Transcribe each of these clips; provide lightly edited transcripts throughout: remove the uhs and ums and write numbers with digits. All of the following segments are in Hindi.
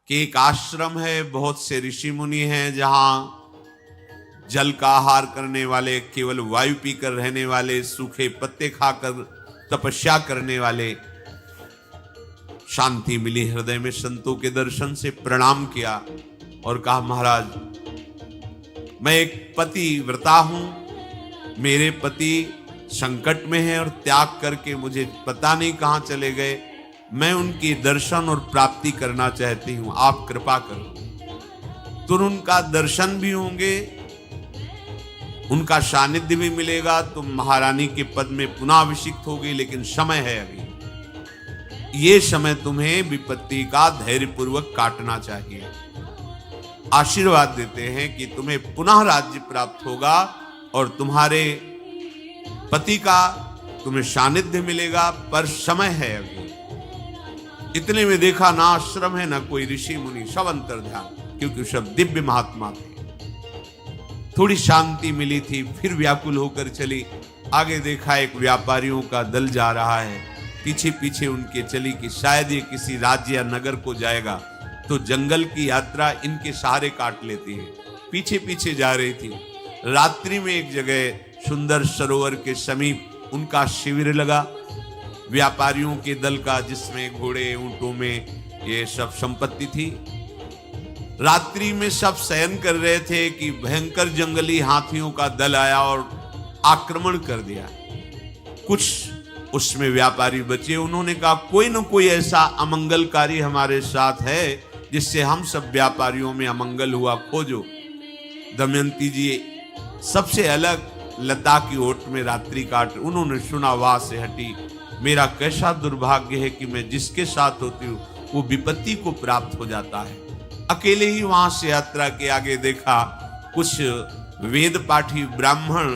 कि एक आश्रम है, बहुत से ऋषि मुनि हैं, जहां जल का आहार करने वाले, केवल वायु पीकर रहने वाले, सूखे पत्ते खाकर तपस्या करने वाले। शांति मिली हृदय में संतों के दर्शन से, प्रणाम किया और कहा, महाराज मैं एक पतिव्रता हूं, मेरे पति संकट में है और त्याग करके मुझे पता नहीं कहां चले गए। मैं उनकी दर्शन और प्राप्ति करना चाहती हूं, आप कृपा करो। तो उनका दर्शन भी होंगे, उनका सानिध्य भी मिलेगा, तुम महारानी के पद में पुनः अभिषिक्त होगी। लेकिन समय है अभी, ये समय तुम्हें विपत्ति का धैर्यपूर्वक काटना चाहिए। आशीर्वाद देते हैं कि तुम्हें पुनः राज्य प्राप्त होगा और तुम्हारे पति का तुम्हें सानिध्य मिलेगा, पर समय है अभी। इतने में देखा ना आश्रम है ना कोई ऋषि मुनि, सब अंतर्ध्यान, क्योंकि सब दिव्य महात्मा थे। थोड़ी शांति मिली थी, फिर व्याकुल होकर चली। आगे देखा एक व्यापारियों का दल जा रहा है, पीछे पीछे उनके चली कि शायद ये किसी राज्य या नगर को जाएगा, तो जंगल की यात्रा इनके सहारे काट लेती है। पीछे पीछे जा रही थी। रात्रि में एक जगह सुंदर सरोवर के समीप उनका शिविर लगा, व्यापारियों के दल का, जिसमें घोड़े ऊंटों में ये सब संपत्ति थी। रात्रि में सब शयन कर रहे थे कि भयंकर जंगली हाथियों का दल आया और आक्रमण कर दिया। कुछ उसमें व्यापारी बचे, उन्होंने कहा कोई न कोई ऐसा अमंगलकारी हमारे साथ है जिससे हम सब व्यापारियों में अमंगल हुआ, खोजो। दमयंती जी सबसे अलग लता की ओट में रात्रि काट, उन्होंने सुना, वहां से हटी। मेरा कैसा दुर्भाग्य है कि मैं जिसके साथ होती हूँ वो विपत्ति को प्राप्त हो जाता है। अकेले ही वहां से यात्रा के आगे देखा कुछ वेद पाठी ब्राह्मण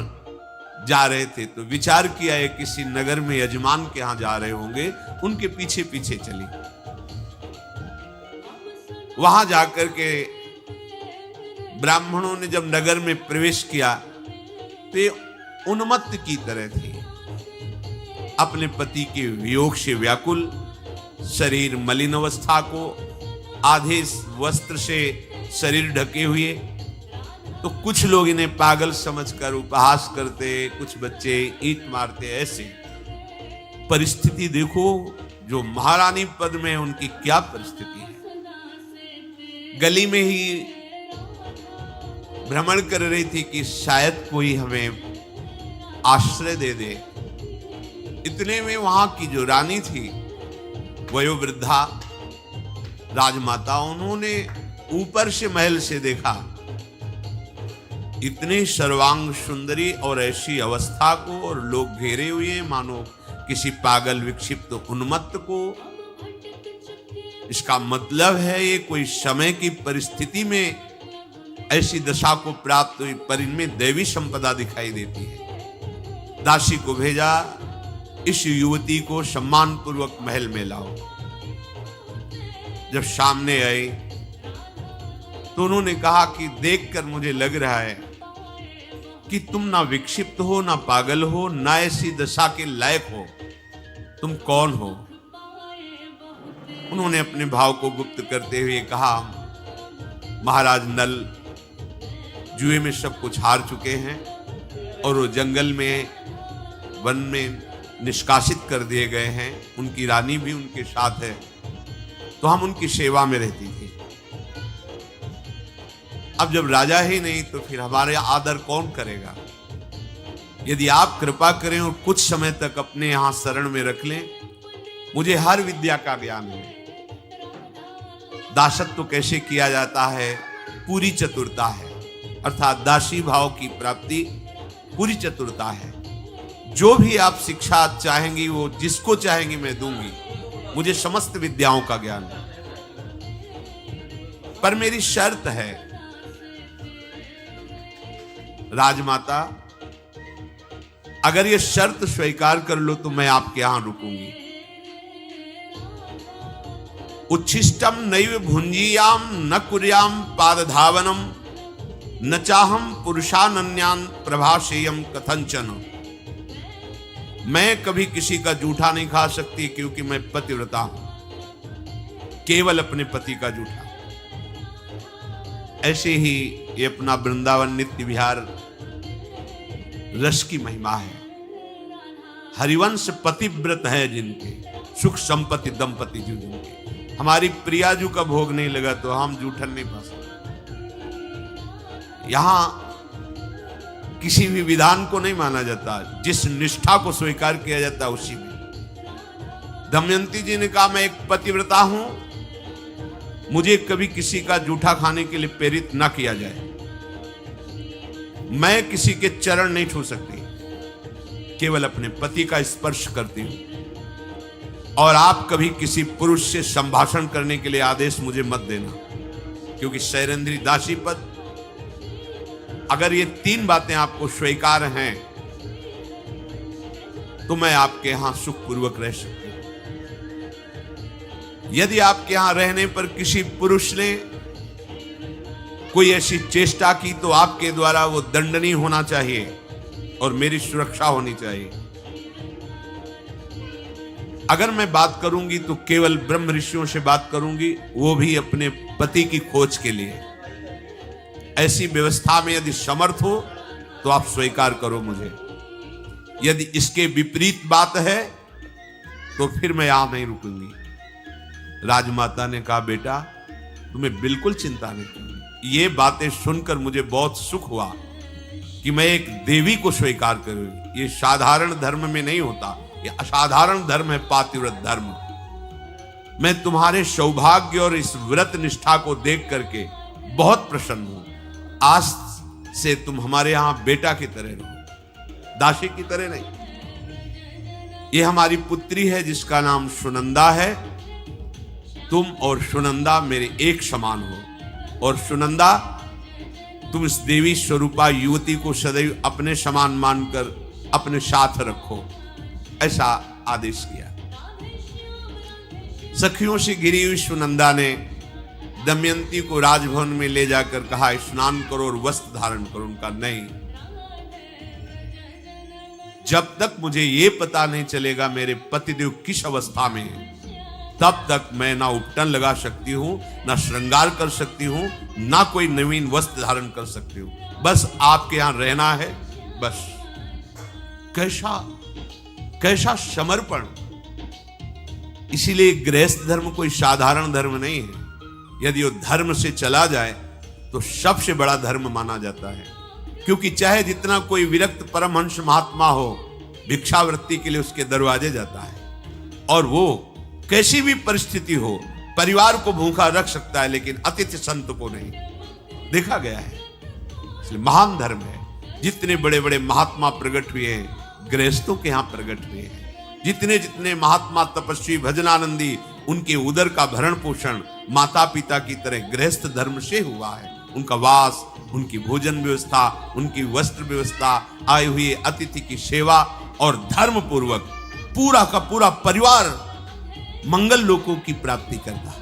जा रहे थे, तो विचार किया है किसी नगर में यजमान के यहां जा रहे होंगे, उनके पीछे पीछे चली। वहां जाकर के ब्राह्मणों ने जब नगर में प्रवेश किया तो उन्मत्त की तरह थी, अपने पति के वियोग से व्याकुल, शरीर मलिन अवस्था को, आधे वस्त्र से शरीर ढके हुए। तो कुछ लोग इन्हें पागल समझकर उपहास करते, कुछ बच्चे ईंट मारते। ऐसे परिस्थिति देखो, जो महारानी पद में उनकी क्या परिस्थिति है। गली में ही भ्रमण कर रही थी कि शायद कोई हमें आश्रय दे दे। इतने में वहां की जो रानी थी, वयोवृद्धा राजमाता, उन्होंने ऊपर से महल से देखा इतने सर्वांग सुंदरी और ऐसी अवस्था को, और लोग घेरे हुए मानो किसी पागल विक्षिप्त उन्मत्त को। इसका मतलब है ये कोई समय की परिस्थिति में ऐसी दशा को प्राप्त हुई, पर इनमें दैवी संपदा दिखाई देती है। दासी को भेजा, इस युवती को सम्मान पूर्वक महल में लाओ। जब सामने आई तो उन्होंने कहा कि देखकर मुझे लग रहा है कि तुम ना विक्षिप्त हो, ना पागल हो, ना ऐसी दशा के लायक हो। तुम कौन हो? उन्होंने अपने भाव को गुप्त करते हुए कहा, महाराज नल जुए में सब कुछ हार चुके हैं और वो जंगल में, वन में निष्कासित कर दिए गए हैं। उनकी रानी भी उनके साथ है, तो हम उनकी सेवा में रहती थी। अब जब राजा ही नहीं तो फिर हमारे आदर कौन करेगा? यदि आप कृपा करें और कुछ समय तक अपने यहां शरण में रख लें, मुझे हर विद्या का ज्ञान है। दासत्व कैसे किया जाता है, पूरी चतुरता है, अर्थात दासी भाव की प्राप्ति पूरी चतुरता है। जो भी आप शिक्षा चाहेंगी, वो जिसको चाहेंगी मैं दूंगी। मुझे समस्त विद्याओं का ज्ञान है, पर मेरी शर्त है, राजमाता अगर ये शर्त स्वीकार कर लो तो मैं आपके यहां रुकूंगी। उच्छिष्टम नैव भुंजीयाम न कुर्याम पादधावनम न चाहम पुरुषानन्यान प्रभासेयम कथंचन। मैं कभी किसी का जूठा नहीं खा सकती, क्योंकि मैं पतिव्रता हूं, केवल अपने पति का जूठा। ऐसे ही ये अपना वृंदावन नित्य विहार रस की महिमा है। हरिवंश पतिव्रत है जिनके, सुख संपत्ति दंपति जो जिनके। हमारी प्रियाजू का भोग नहीं लगा तो हम जूठन नहीं पा सकते। यहां किसी भी विधान को नहीं माना जाता, जिस निष्ठा को स्वीकार किया जाता उसी में। दमयंती जी ने कहा, मैं एक पतिव्रता हूं, मुझे कभी किसी का जूठा खाने के लिए प्रेरित ना किया जाए। मैं किसी के चरण नहीं छू सकती, केवल अपने पति का स्पर्श करती हूं। और आप कभी किसी पुरुष से संभाषण करने के लिए आदेश मुझे मत देना, क्योंकि शैरेंद्री दासी पद, अगर ये 3 बातें आपको स्वीकार हैं तो मैं आपके यहां सुखपूर्वक रह सकती हूं। यदि आपके यहां रहने पर किसी पुरुष ने कोई ऐसी चेष्टा की तो आपके द्वारा वो दंडनीय होना चाहिए और मेरी सुरक्षा होनी चाहिए। अगर मैं बात करूंगी तो केवल ब्रह्म ऋषियों से बात करूंगी, वो भी अपने पति की खोज के लिए। ऐसी व्यवस्था में यदि समर्थ हो तो आप स्वीकार करो मुझे। यदि इसके विपरीत बात है तो फिर मैं यहां नहीं रुकूंगी। राजमाता ने कहा, बेटा तुम्हें बिल्कुल चिंता नहीं करनी। ये बातें सुनकर मुझे बहुत सुख हुआ कि मैं एक देवी को स्वीकार करूं। ये साधारण धर्म में नहीं होता, ये असाधारण धर्म है, पातिव्रत धर्म। मैं तुम्हारे सौभाग्य और इस व्रत निष्ठा को देख करके बहुत प्रसन्न हूं। आज से तुम हमारे यहां बेटा की तरह रहो, दासी की तरह नहीं। ये हमारी पुत्री है जिसका नाम सुनंदा है। तुम और सुनंदा मेरे एक समान हो, और सुनंदा तुम इस देवी स्वरूपा युवती को सदैव अपने समान मानकर अपने साथ रखो, ऐसा आदेश किया। सखियों से घिरी हुई सुनंदा ने दमयंती को राजभवन में ले जाकर कहा, स्नान करो और वस्त्र धारण करो। उनका नहीं, जब तक मुझे यह पता नहीं चलेगा मेरे पतिदेव किस अवस्था में है, तब तक मैं ना उपटन लगा सकती हूं, ना श्रृंगार कर सकती हूं, ना कोई नवीन वस्त्र धारण कर सकती हूं। बस आपके यहां रहना है, बस। कैसा समर्पण। इसीलिए गृहस्थ धर्म कोई साधारण धर्म नहीं है। यदि वो धर्म से चला जाए तो सबसे बड़ा धर्म माना जाता है, क्योंकि चाहे जितना कोई विरक्त परमहंस महात्मा हो, भिक्षावृत्ति के लिए उसके दरवाजे जाता है, और वो कैसी भी परिस्थिति हो परिवार को भूखा रख सकता है, लेकिन अतिथि संत को नहीं। देखा गया है, इसलिए महान धर्म है। जितने बड़े बड़े महात्मा प्रकट हुए हैं गृहस्थों के यहां प्रकट हुए हैं। जितने जितने महात्मा तपस्वी भजनानंदी, उनके उदर का भरण पोषण माता पिता की तरह गृहस्थ धर्म से हुआ है। उनका वास, उनकी भोजन व्यवस्था, उनकी वस्त्र व्यवस्था, आए हुए अतिथि की सेवा, और धर्म पूर्वक पूरा का पूरा परिवार मंगल लोकों की प्राप्ति करता।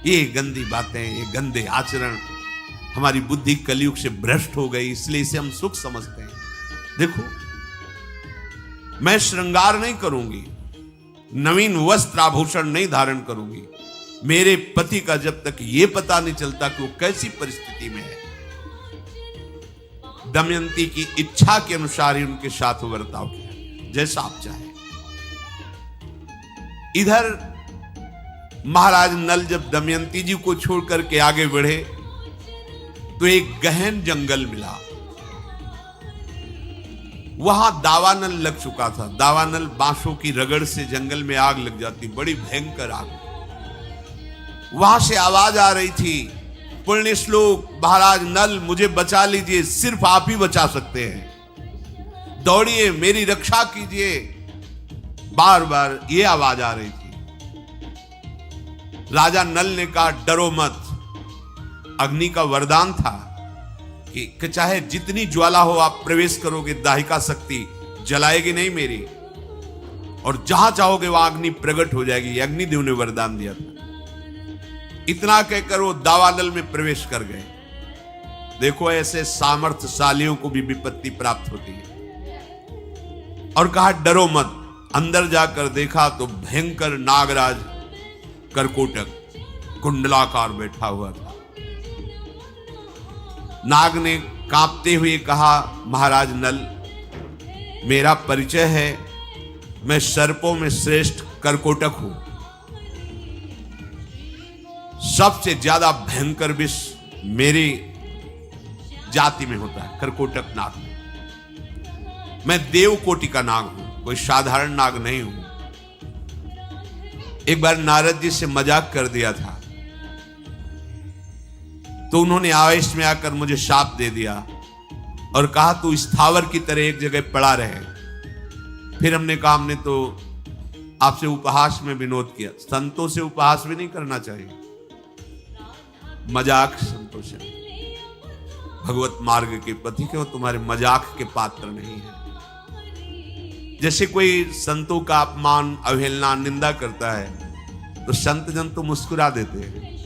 ये गंदी बातें, ये गंदे आचरण, हमारी बुद्धि कलयुग से भ्रष्ट हो गई, इसलिए इसे हम सुख समझते हैं। देखो, मैं श्रृंगार नहीं करूंगी, नवीन वस्त्र आभूषण नहीं धारण करूंगी, मेरे पति का जब तक यह पता नहीं चलता कि वो कैसी परिस्थिति में है। दमयंती की इच्छा के अनुसार ही उनके साथ बर्ताव किया, जैसा आप चाहे। इधर महाराज नल जब दमयंती जी को छोड़कर के आगे बढ़े तो एक गहन जंगल मिला। वहां दावानल लग चुका था। दावानल बांसों की रगड़ से जंगल में आग लग जाती, बड़ी भयंकर आग। वहां से आवाज आ रही थी, पुण्य श्लोक महाराज नल मुझे बचा लीजिए, सिर्फ आप ही बचा सकते हैं, दौड़िए मेरी रक्षा कीजिए। बार बार ये आवाज आ रही थी। राजा नल ने कहा, डरो मत। अग्नि का वरदान था कि चाहे जितनी ज्वाला हो आप प्रवेश करोगे, दाहिका शक्ति जलाएगी नहीं मेरी, और जहां चाहोगे वहां अग्नि प्रकट हो जाएगी। अग्निदेव ने वरदान दिया था। इतना कहकर वो दावानल में प्रवेश कर गए। देखो, ऐसे सामर्थ्यशालियों को भी विपत्ति प्राप्त होती है। और कहा, डरो मत। अंदर जाकर देखा तो भयंकर नागराज करकोटक कुंडलाकार बैठा हुआ था। नाग ने कांपते हुए कहा, महाराज नल, मेरा परिचय है, मैं सर्पों में श्रेष्ठ करकोटक हूं। सबसे ज्यादा भयंकर विष मेरी जाति में होता है, करकोटक नाग में। मैं देव कोटि का नाग हूं, कोई साधारण नाग नहीं हूं। एक बार नारद जी से मजाक कर दिया था, तो उन्होंने आवेश में आकर मुझे शाप दे दिया और कहा तू स्थावर की तरह एक जगह पड़ा रहे। फिर हमने कहा, हमने तो आपसे उपहास में विनोद किया। संतों से उपहास भी नहीं करना चाहिए, मजाक संतों से। भगवत मार्ग के पति के, वो तुम्हारे मजाक के पात्र नहीं है। जैसे कोई संतों का अपमान, अवहेलना, निंदा करता है तो संत जन तो मुस्कुरा देते हैं,